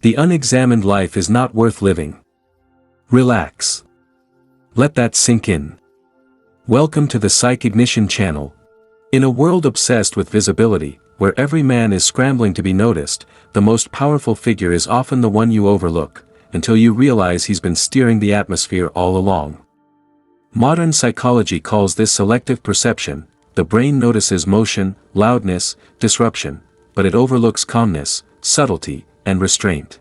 The unexamined life is not worth living. Relax. Let that sink in. Welcome to the Psych Ignition channel. In a world obsessed with visibility, where every man is scrambling to be noticed, the most powerful figure is often the one you overlook, until you realize he's been steering the atmosphere all along. Modern psychology calls this selective perception. The brain notices motion, loudness, disruption, but it overlooks calmness, subtlety, and restraint.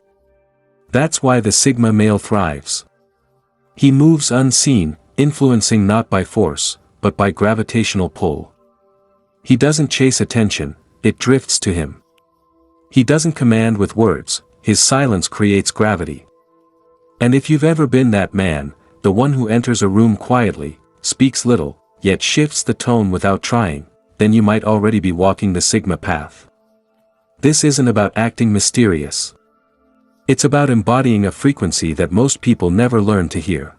That's why the Sigma male thrives. He moves unseen, influencing not by force, but by gravitational pull. He doesn't chase attention, it drifts to him. He doesn't command with words, his silence creates gravity. And if you've ever been that man, the one who enters a room quietly, speaks little, yet shifts the tone without trying, then you might already be walking the Sigma path. This isn't about acting mysterious. It's about embodying a frequency that most people never learn to hear.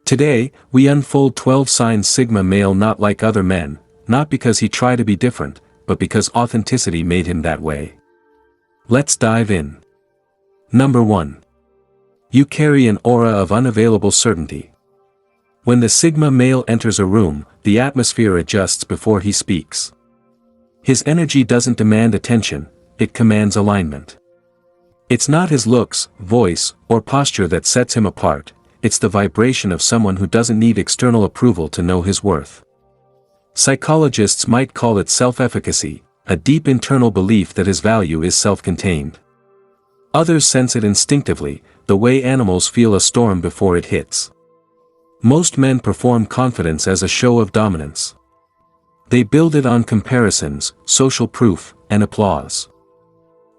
Today, we unfold 12 signs Sigma male not like other men, not because he tried to be different, but because authenticity made him that way. Let's dive in. Number 1. You carry an aura of unavailable certainty. When the Sigma male enters a room, the atmosphere adjusts before he speaks. His energy doesn't demand attention, it commands alignment. It's not his looks, voice, or posture that sets him apart, it's the vibration of someone who doesn't need external approval to know his worth. Psychologists might call it self-efficacy, a deep internal belief that his value is self-contained. Others sense it instinctively, the way animals feel a storm before it hits. Most men perform confidence as a show of dominance. They build it on comparisons, social proof, and applause.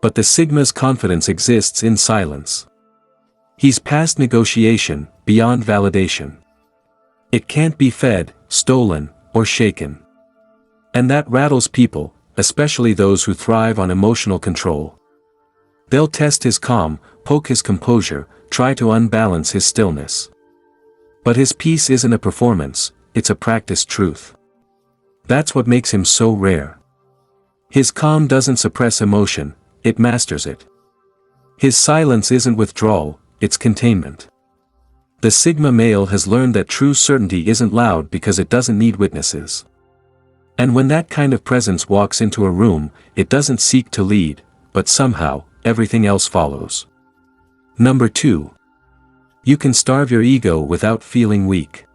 But the Sigma's confidence exists in silence. He's past negotiation, beyond validation. It can't be fed, stolen, or shaken. And that rattles people, especially those who thrive on emotional control. They'll test his calm, poke his composure, try to unbalance his stillness. But his peace isn't a performance, it's a practiced truth. That's what makes him so rare. His calm doesn't suppress emotion, it masters it. His silence isn't withdrawal, it's containment. The Sigma male has learned that true certainty isn't loud because it doesn't need witnesses. And when that kind of presence walks into a room, it doesn't seek to lead, but somehow, everything else follows. Number 2. You can starve your ego without feeling weak.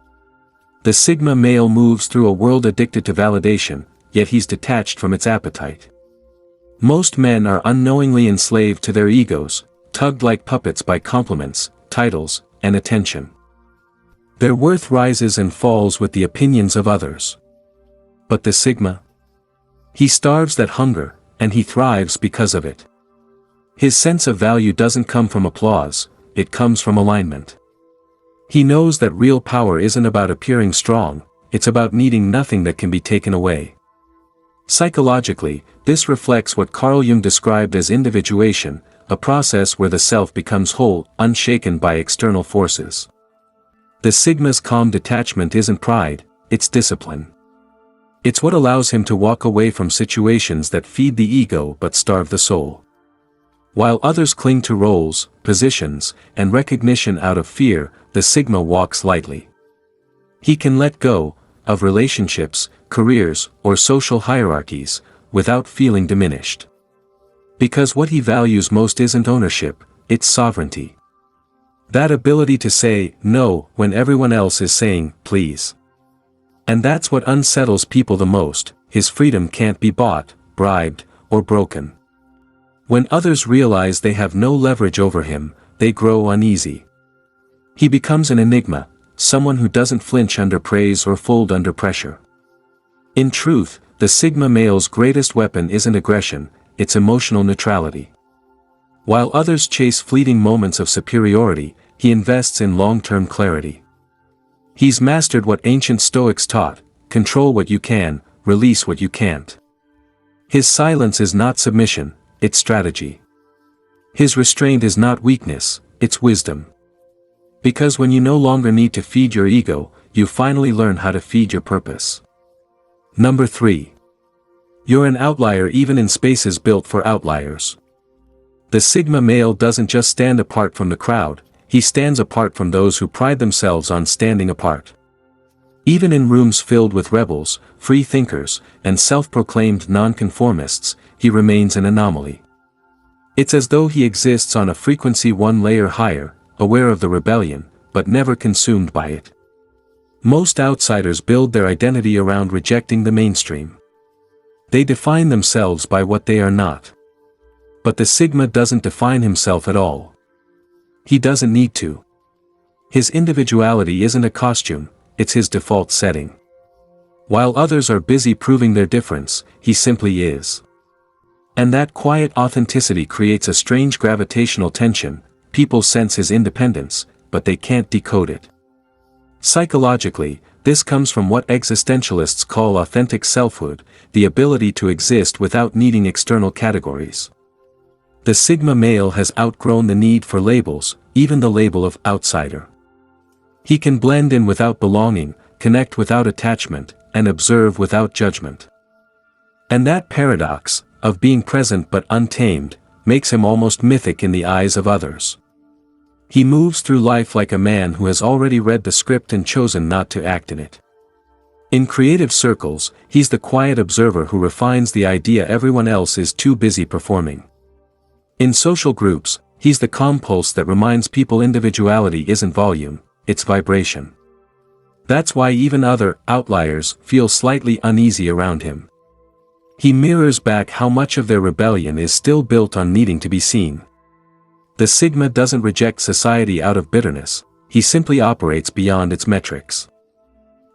The Sigma male moves through a world addicted to validation, yet he's detached from its appetite. Most men are unknowingly enslaved to their egos, tugged like puppets by compliments, titles, and attention. Their worth rises and falls with the opinions of others. But the Sigma? He starves that hunger, and he thrives because of it. His sense of value doesn't come from applause, it comes from alignment. He knows that real power isn't about appearing strong, it's about needing nothing that can be taken away. Psychologically, this reflects what Carl Jung described as individuation, a process where the self becomes whole, unshaken by external forces. The Sigma's calm detachment isn't pride, it's discipline. It's what allows him to walk away from situations that feed the ego but starve the soul. While others cling to roles, positions, and recognition out of fear, the Sigma walks lightly. He can let go of relationships, careers, or social hierarchies, without feeling diminished. Because what he values most isn't ownership, it's sovereignty. That ability to say no when everyone else is saying please. And that's what unsettles people the most, his freedom can't be bought, bribed, or broken. When others realize they have no leverage over him, they grow uneasy. He becomes an enigma, someone who doesn't flinch under praise or fold under pressure. In truth, the Sigma male's greatest weapon isn't aggression, it's emotional neutrality. While others chase fleeting moments of superiority, he invests in long-term clarity. He's mastered what ancient Stoics taught: control what you can, release what you can't. His silence is not submission, it's strategy. His restraint is not weakness, it's wisdom. Because when you no longer need to feed your ego, you finally learn how to feed your purpose. Number 3. You're an outlier even in spaces built for outliers. The Sigma male doesn't just stand apart from the crowd, he stands apart from those who pride themselves on standing apart. Even in rooms filled with rebels, free thinkers, and self-proclaimed nonconformists, he remains an anomaly. It's as though he exists on a frequency one layer higher, aware of the rebellion, but never consumed by it. Most outsiders build their identity around rejecting the mainstream. They define themselves by what they are not. But the Sigma doesn't define himself at all. He doesn't need to. His individuality isn't a costume, it's his default setting. While others are busy proving their difference, he simply is. And that quiet authenticity creates a strange gravitational tension. People sense his independence, but they can't decode it. Psychologically, this comes from what existentialists call authentic selfhood, the ability to exist without needing external categories. The Sigma male has outgrown the need for labels, even the label of outsider. He can blend in without belonging, connect without attachment, and observe without judgment. And that paradox, of being present but untamed, makes him almost mythic in the eyes of others. He moves through life like a man who has already read the script and chosen not to act in it. In creative circles, he's the quiet observer who refines the idea everyone else is too busy performing. In social groups, he's the calm pulse that reminds people individuality isn't volume, it's vibration. That's why even other outliers feel slightly uneasy around him. He mirrors back how much of their rebellion is still built on needing to be seen. The Sigma doesn't reject society out of bitterness, he simply operates beyond its metrics.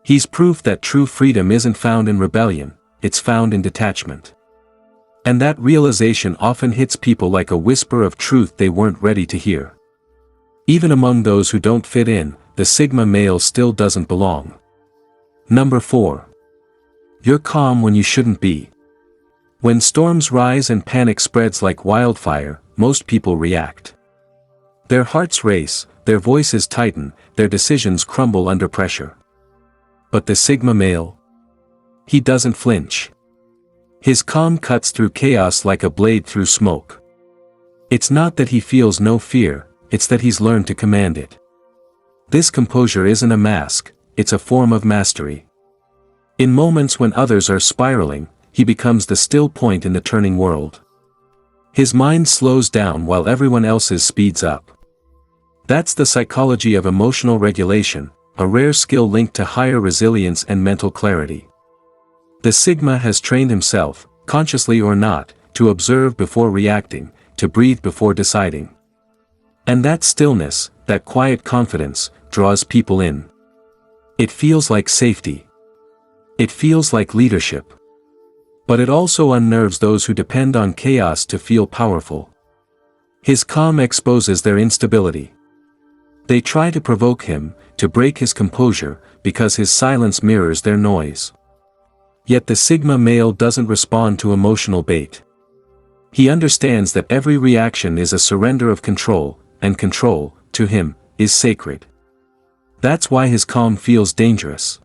He's proof that true freedom isn't found in rebellion, it's found in detachment. And that realization often hits people like a whisper of truth they weren't ready to hear. Even among those who don't fit in, the Sigma male still doesn't belong. Number 4. You're calm when you shouldn't be. When storms rise and panic spreads like wildfire, most people react. Their hearts race, their voices tighten, their decisions crumble under pressure. But the Sigma male? He doesn't flinch. His calm cuts through chaos like a blade through smoke. It's not that he feels no fear, it's that he's learned to command it. This composure isn't a mask, it's a form of mastery. In moments when others are spiraling, he becomes the still point in the turning world. His mind slows down while everyone else's speeds up. That's the psychology of emotional regulation, a rare skill linked to higher resilience and mental clarity. The Sigma has trained himself, consciously or not, to observe before reacting, to breathe before deciding. And that stillness, that quiet confidence, draws people in. It feels like safety. It feels like leadership. But it also unnerves those who depend on chaos to feel powerful. His calm exposes their instability. They try to provoke him, to break his composure, because his silence mirrors their noise. Yet the Sigma male doesn't respond to emotional bait. He understands that every reaction is a surrender of control, and control, to him, is sacred. That's why his calm feels dangerous.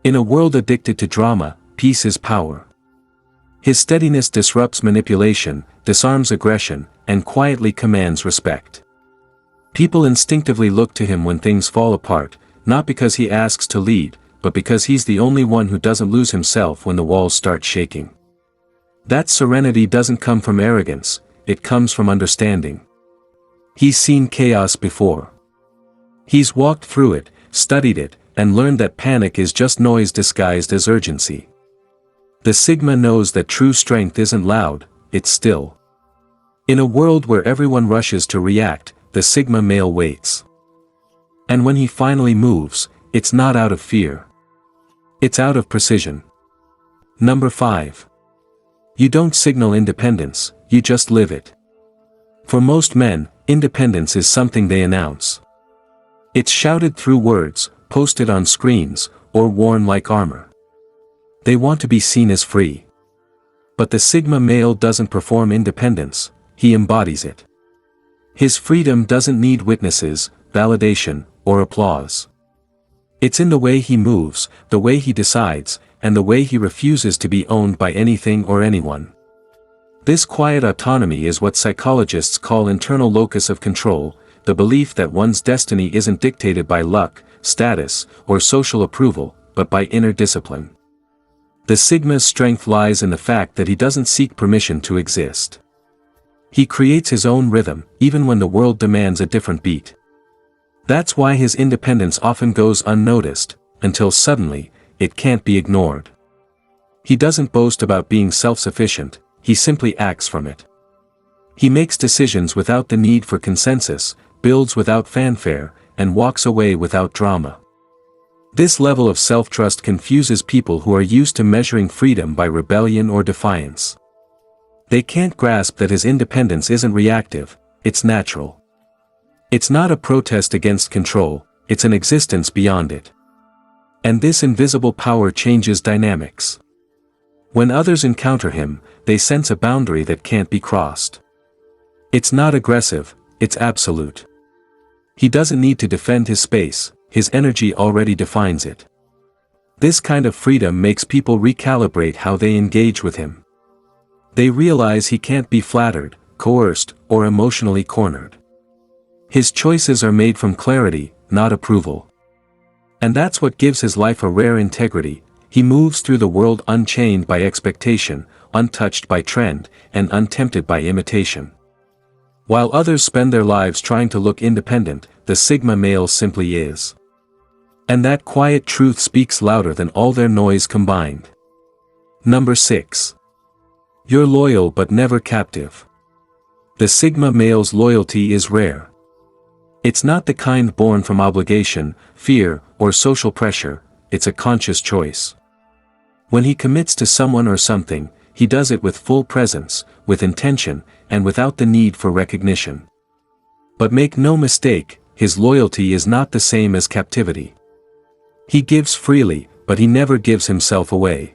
In a world addicted to drama, peace is power. His steadiness disrupts manipulation, disarms aggression, and quietly commands respect. People instinctively look to him when things fall apart, not because he asks to lead, but because he's the only one who doesn't lose himself when the walls start shaking. That serenity doesn't come from arrogance, it comes from understanding. He's seen chaos before. He's walked through it, studied it, and learned that panic is just noise disguised as urgency. The Sigma knows that true strength isn't loud, it's still. In a world where everyone rushes to react, the Sigma male waits. And when he finally moves, it's not out of fear. It's out of precision. Number 5. You don't signal independence, you just live it. For most men, independence is something they announce. It's shouted through words, posted on screens, or worn like armor. They want to be seen as free. But the Sigma male doesn't perform independence, he embodies it. His freedom doesn't need witnesses, validation, or applause. It's in the way he moves, the way he decides, and the way he refuses to be owned by anything or anyone. This quiet autonomy is what psychologists call internal locus of control, the belief that one's destiny isn't dictated by luck, status, or social approval, but by inner discipline. The Sigma's strength lies in the fact that he doesn't seek permission to exist. He creates his own rhythm, even when the world demands a different beat. That's why his independence often goes unnoticed, until suddenly, it can't be ignored. He doesn't boast about being self-sufficient, he simply acts from it. He makes decisions without the need for consensus, builds without fanfare, and walks away without drama. This level of self-trust confuses people who are used to measuring freedom by rebellion or defiance. They can't grasp that his independence isn't reactive, it's natural. It's not a protest against control, it's an existence beyond it. And this invisible power changes dynamics. When others encounter him, they sense a boundary that can't be crossed. It's not aggressive, it's absolute. He doesn't need to defend his space, his energy already defines it. This kind of freedom makes people recalibrate how they engage with him. They realize he can't be flattered, coerced, or emotionally cornered. His choices are made from clarity, not approval. And that's what gives his life a rare integrity. He moves through the world unchained by expectation, untouched by trend, and untempted by imitation. While others spend their lives trying to look independent, the Sigma male simply is. And that quiet truth speaks louder than all their noise combined. Number 6. You're loyal but never captive. The Sigma male's loyalty is rare. It's not the kind born from obligation, fear, or social pressure, it's a conscious choice. When he commits to someone or something, he does it with full presence, with intention, and without the need for recognition. But make no mistake, his loyalty is not the same as captivity. He gives freely, but he never gives himself away.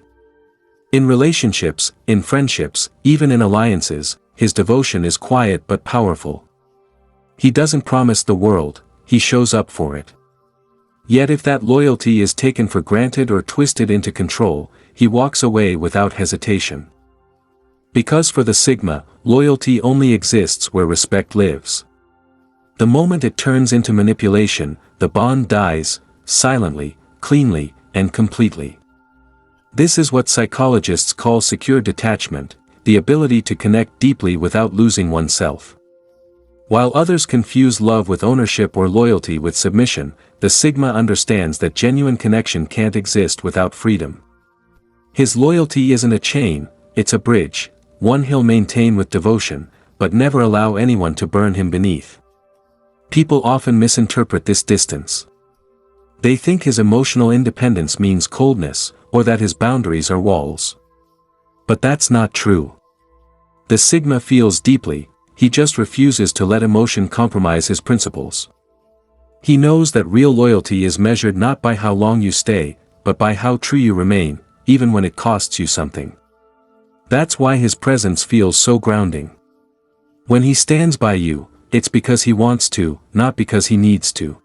In relationships, in friendships, even in alliances, his devotion is quiet but powerful. He doesn't promise the world, he shows up for it. Yet if that loyalty is taken for granted or twisted into control, he walks away without hesitation. Because for the Sigma, loyalty only exists where respect lives. The moment it turns into manipulation, the bond dies, silently, cleanly, and completely. This is what psychologists call secure detachment, the ability to connect deeply without losing oneself. While others confuse love with ownership or loyalty with submission, the Sigma understands that genuine connection can't exist without freedom. His loyalty isn't a chain, it's a bridge, one he'll maintain with devotion, but never allow anyone to burn him beneath. People often misinterpret this distance. They think his emotional independence means coldness, or that his boundaries are walls. But that's not true. The Sigma feels deeply, he just refuses to let emotion compromise his principles. He knows that real loyalty is measured not by how long you stay, but by how true you remain, even when it costs you something. That's why his presence feels so grounding. When he stands by you, it's because he wants to, not because he needs to.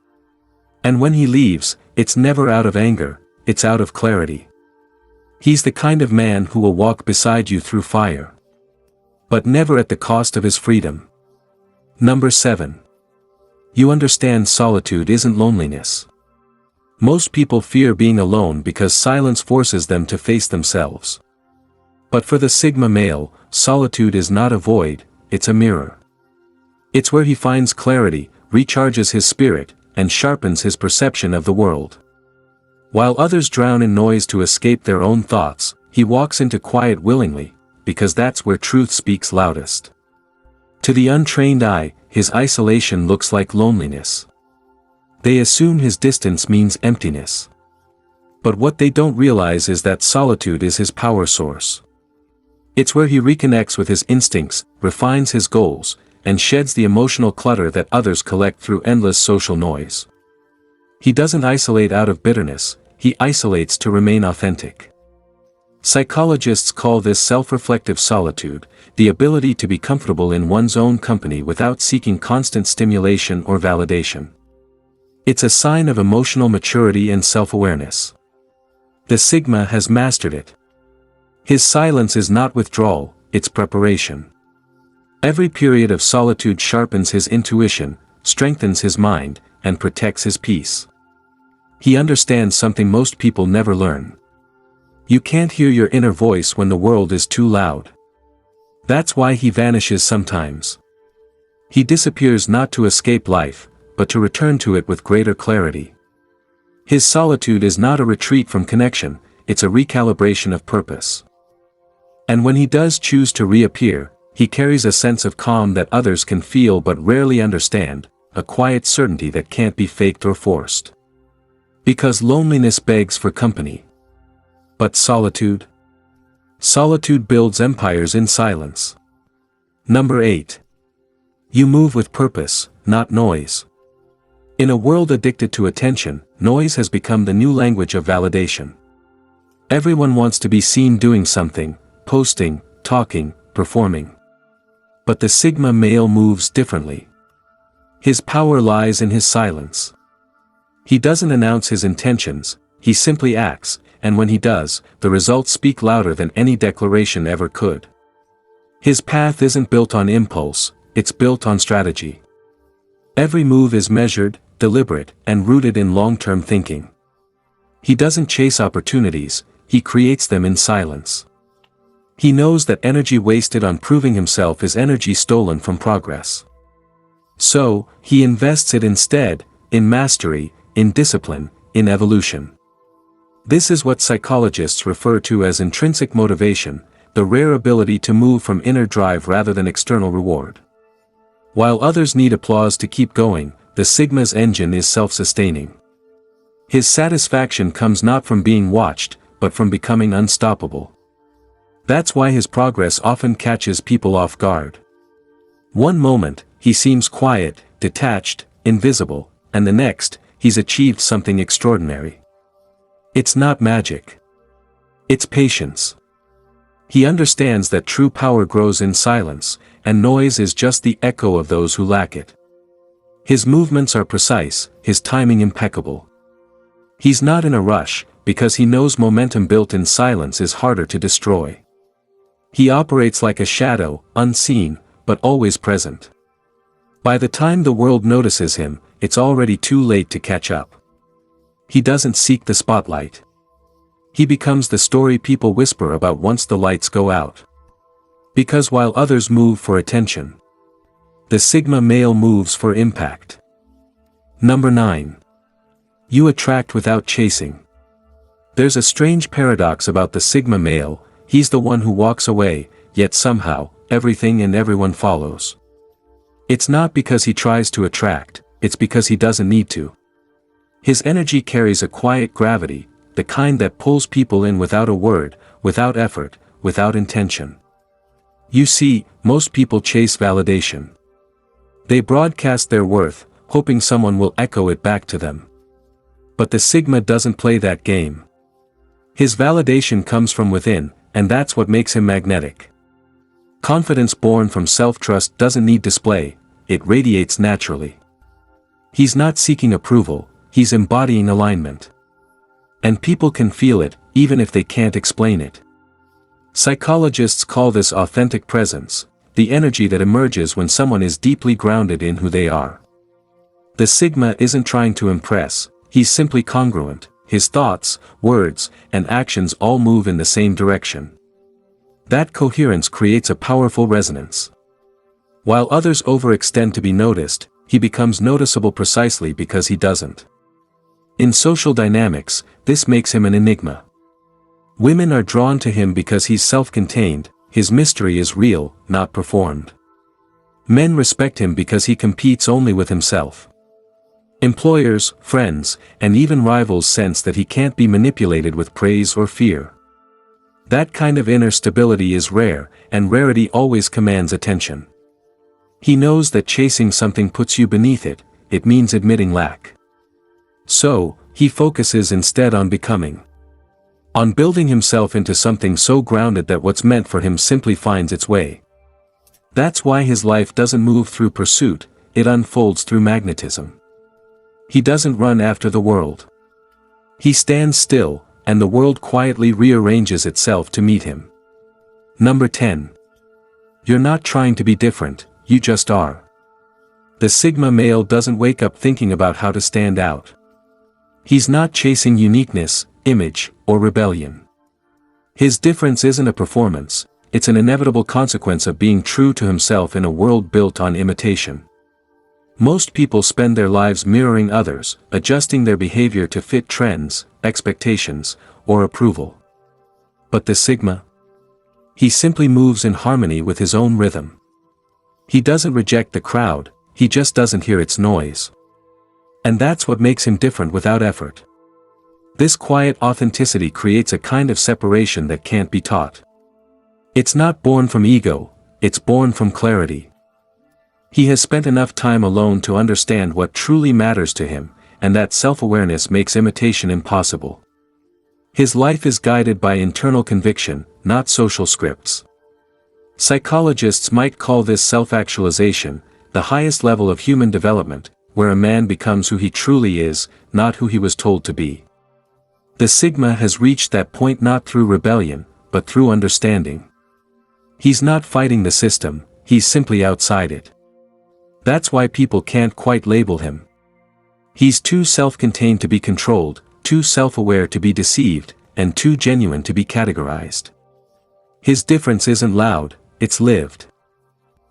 And when he leaves, it's never out of anger, it's out of clarity. He's the kind of man who will walk beside you through fire. But never at the cost of his freedom. Number 7. You understand solitude isn't loneliness. Most people fear being alone because silence forces them to face themselves. But for the Sigma male, solitude is not a void, it's a mirror. It's where he finds clarity, recharges his spirit, and sharpens his perception of the world. While others drown in noise to escape their own thoughts, he walks into quiet willingly, because that's where truth speaks loudest. To the untrained eye, his isolation looks like loneliness. They assume his distance means emptiness. But what they don't realize is that solitude is his power source. It's where he reconnects with his instincts, refines his goals, and sheds the emotional clutter that others collect through endless social noise. He doesn't isolate out of bitterness, he isolates to remain authentic. Psychologists call this self-reflective solitude, the ability to be comfortable in one's own company without seeking constant stimulation or validation. It's a sign of emotional maturity and self-awareness. The Sigma has mastered it. His silence is not withdrawal, it's preparation. Every period of solitude sharpens his intuition, strengthens his mind, and protects his peace. He understands something most people never learn. You can't hear your inner voice when the world is too loud. That's why he vanishes sometimes. He disappears not to escape life, but to return to it with greater clarity. His solitude is not a retreat from connection, it's a recalibration of purpose. And when he does choose to reappear, he carries a sense of calm that others can feel but rarely understand, a quiet certainty that can't be faked or forced. Because loneliness begs for company. But solitude? Solitude builds empires in silence. Number 8. You move with purpose, not noise. In a world addicted to attention, noise has become the new language of validation. Everyone wants to be seen doing something, posting, talking, performing. But the Sigma male moves differently. His power lies in his silence. He doesn't announce his intentions, he simply acts, and when he does, the results speak louder than any declaration ever could. His path isn't built on impulse, it's built on strategy. Every move is measured, deliberate, and rooted in long-term thinking. He doesn't chase opportunities, he creates them in silence. He knows that energy wasted on proving himself is energy stolen from progress. So, he invests it instead, in mastery, in discipline, in evolution. This is what psychologists refer to as intrinsic motivation, the rare ability to move from inner drive rather than external reward. While others need applause to keep going, the Sigma's engine is self-sustaining. His satisfaction comes not from being watched, but from becoming unstoppable. That's why his progress often catches people off guard. One moment, he seems quiet, detached, invisible, and the next, he's achieved something extraordinary. It's not magic. It's patience. He understands that true power grows in silence, and noise is just the echo of those who lack it. His movements are precise, his timing impeccable. He's not in a rush, because he knows momentum built in silence is harder to destroy. He operates like a shadow, unseen, but always present. By the time the world notices him, it's already too late to catch up. He doesn't seek the spotlight. He becomes the story people whisper about once the lights go out. Because while others move for attention, the Sigma male moves for impact. Number 9. You attract without chasing. There's a strange paradox about the Sigma male, he's the one who walks away, yet somehow, everything and everyone follows. It's not because he tries to attract, it's because he doesn't need to. His energy carries a quiet gravity, the kind that pulls people in without a word, without effort, without intention. You see, most people chase validation. They broadcast their worth, hoping someone will echo it back to them. But the Sigma doesn't play that game. His validation comes from within, and that's what makes him magnetic. Confidence born from self-trust doesn't need display, it radiates naturally. He's not seeking approval, he's embodying alignment. And people can feel it, even if they can't explain it. Psychologists call this authentic presence, the energy that emerges when someone is deeply grounded in who they are. The Sigma isn't trying to impress, he's simply congruent, his thoughts, words, and actions all move in the same direction. That coherence creates a powerful resonance. While others overextend to be noticed, he becomes noticeable precisely because he doesn't. In social dynamics, this makes him an enigma. Women are drawn to him because he's self-contained, his mystery is real, not performed. Men respect him because he competes only with himself. Employers, friends, and even rivals sense that he can't be manipulated with praise or fear. That kind of inner stability is rare, and rarity always commands attention. He knows that chasing something puts you beneath it, it means admitting lack. So, he focuses instead on becoming. On building himself into something so grounded that what's meant for him simply finds its way. That's why his life doesn't move through pursuit, it unfolds through magnetism. He doesn't run after the world. He stands still, and the world quietly rearranges itself to meet him. Number 10. You're not trying to be different, you just are. The Sigma male doesn't wake up thinking about how to stand out. He's not chasing uniqueness, image, or rebellion. His difference isn't a performance, it's an inevitable consequence of being true to himself in a world built on imitation. Most people spend their lives mirroring others, adjusting their behavior to fit trends, expectations, or approval. But the Sigma? He simply moves in harmony with his own rhythm. He doesn't reject the crowd, he just doesn't hear its noise. And that's what makes him different without effort. This quiet authenticity creates a kind of separation that can't be taught. It's not born from ego, it's born from clarity. He has spent enough time alone to understand what truly matters to him, and that self-awareness makes imitation impossible. His life is guided by internal conviction, not social scripts. Psychologists might call this self-actualization, the highest level of human development, where a man becomes who he truly is, not who he was told to be. The Sigma has reached that point not through rebellion, but through understanding. He's not fighting the system, he's simply outside it. That's why people can't quite label him. He's too self-contained to be controlled, too self-aware to be deceived, and too genuine to be categorized. His difference isn't loud, it's lived.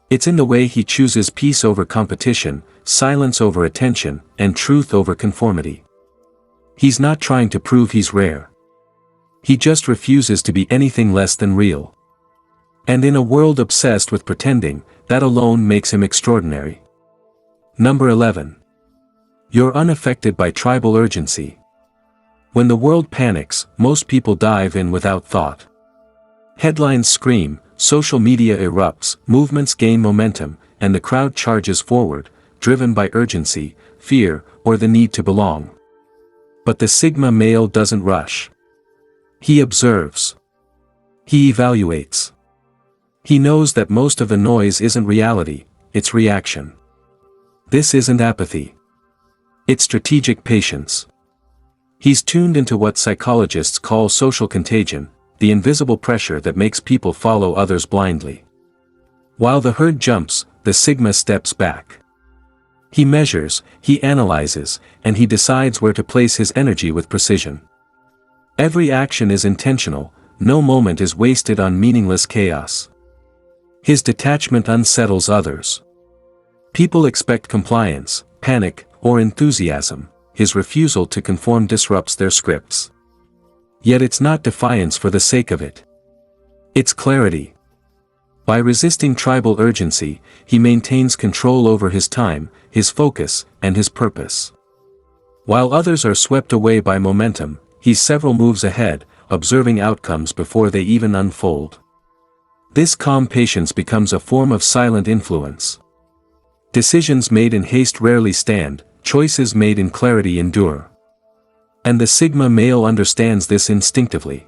It's in the way he chooses peace over competition, silence over attention, and truth over conformity. He's not trying to prove he's rare. He just refuses to be anything less than real. And in a world obsessed with pretending, that alone makes him extraordinary. Number 11. You're unaffected by tribal urgency. When the world panics, most people dive in without thought. Headlines scream, social media erupts, movements gain momentum, and the crowd charges forward, driven by urgency, fear, or the need to belong. But the Sigma male doesn't rush. He observes. He evaluates. He knows that most of the noise isn't reality, it's reaction. This isn't apathy. It's strategic patience. He's tuned into what psychologists call social contagion, the invisible pressure that makes people follow others blindly. While the herd jumps, the Sigma steps back. He measures, he analyzes, and he decides where to place his energy with precision. Every action is intentional, no moment is wasted on meaningless chaos. His detachment unsettles others. People expect compliance, panic, or enthusiasm. His refusal to conform disrupts their scripts. Yet it's not defiance for the sake of it. It's clarity. By resisting tribal urgency, he maintains control over his time, his focus, and his purpose. While others are swept away by momentum, he's several moves ahead, observing outcomes before they even unfold. This calm patience becomes a form of silent influence. Decisions made in haste rarely stand, choices made in clarity endure. And the Sigma male understands this instinctively.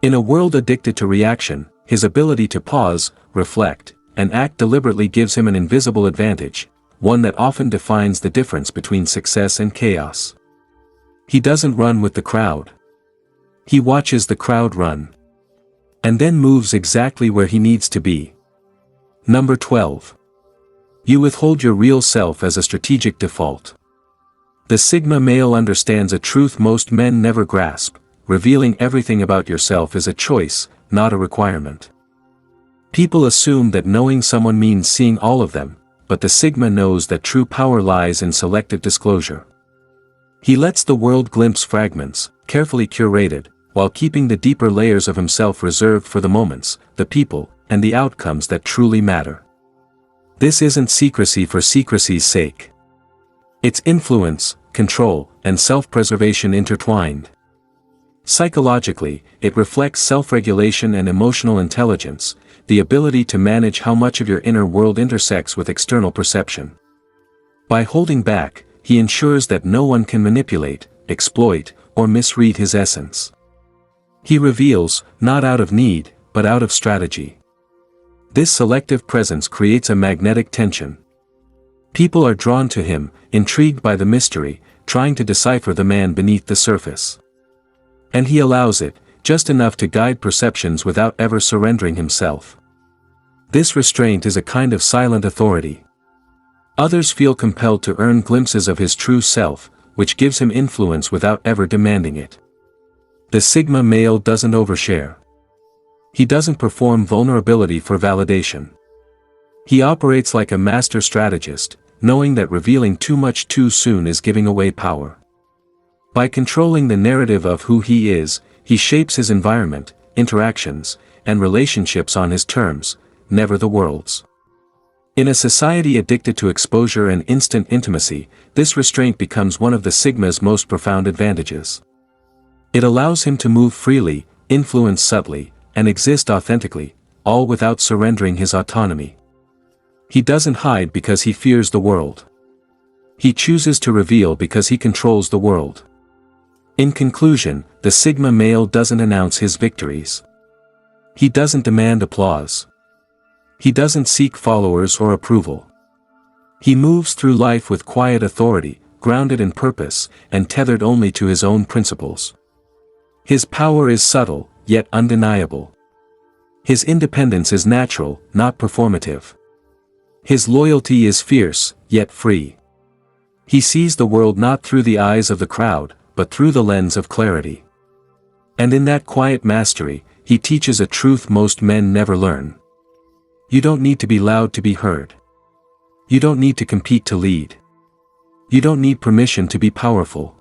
In a world addicted to reaction, his ability to pause, reflect, and act deliberately gives him an invisible advantage, one that often defines the difference between success and chaos. He doesn't run with the crowd. He watches the crowd run. And then moves exactly where he needs to be. Number 12. You withhold your real self as a strategic default. The Sigma male understands a truth most men never grasp: revealing everything about yourself is a choice, not a requirement. People assume that knowing someone means seeing all of them, but the Sigma knows that true power lies in selective disclosure. He lets the world glimpse fragments, carefully curated, while keeping the deeper layers of himself reserved for the moments, the people, and the outcomes that truly matter. This isn't secrecy for secrecy's sake. It's influence, control, and self-preservation intertwined. Psychologically, it reflects self-regulation and emotional intelligence, the ability to manage how much of your inner world intersects with external perception. By holding back, he ensures that no one can manipulate, exploit, or misread his essence. He reveals, not out of need, but out of strategy. This selective presence creates a magnetic tension. People are drawn to him, intrigued by the mystery, trying to decipher the man beneath the surface. And he allows it, just enough to guide perceptions without ever surrendering himself. This restraint is a kind of silent authority. Others feel compelled to earn glimpses of his true self, which gives him influence without ever demanding it. The Sigma male doesn't overshare. He doesn't perform vulnerability for validation. He operates like a master strategist, knowing that revealing too much too soon is giving away power. By controlling the narrative of who he is, he shapes his environment, interactions, and relationships on his terms, never the world's. In a society addicted to exposure and instant intimacy, this restraint becomes one of the Sigma's most profound advantages. It allows him to move freely, influence subtly, and exist authentically, all without surrendering his autonomy. He doesn't hide because he fears the world. He chooses to reveal because he controls the world. In conclusion, the Sigma male doesn't announce his victories. He doesn't demand applause. He doesn't seek followers or approval. He moves through life with quiet authority, grounded in purpose, and tethered only to his own principles. His power is subtle, yet undeniable. His independence is natural, not performative. His loyalty is fierce, yet free. He sees the world not through the eyes of the crowd, but through the lens of clarity. And in that quiet mastery, he teaches a truth most men never learn. You don't need to be loud to be heard. You don't need to compete to lead. You don't need permission to be powerful.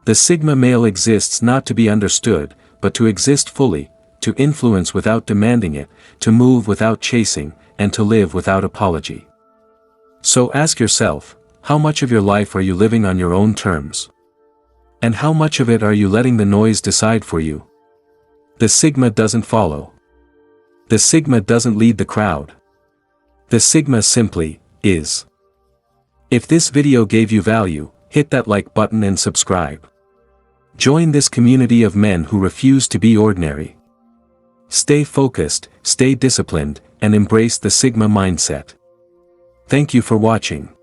The Sigma male exists not to be understood, but to exist fully, to influence without demanding it, to move without chasing, and to live without apology. So ask yourself, how much of your life are you living on your own terms? And how much of it are you letting the noise decide for you? The Sigma doesn't follow. The Sigma doesn't lead the crowd. The Sigma simply is. If this video gave you value, hit that like button and subscribe. Join this community of men who refuse to be ordinary. Stay focused, stay disciplined, and embrace the Sigma mindset. Thank you for watching.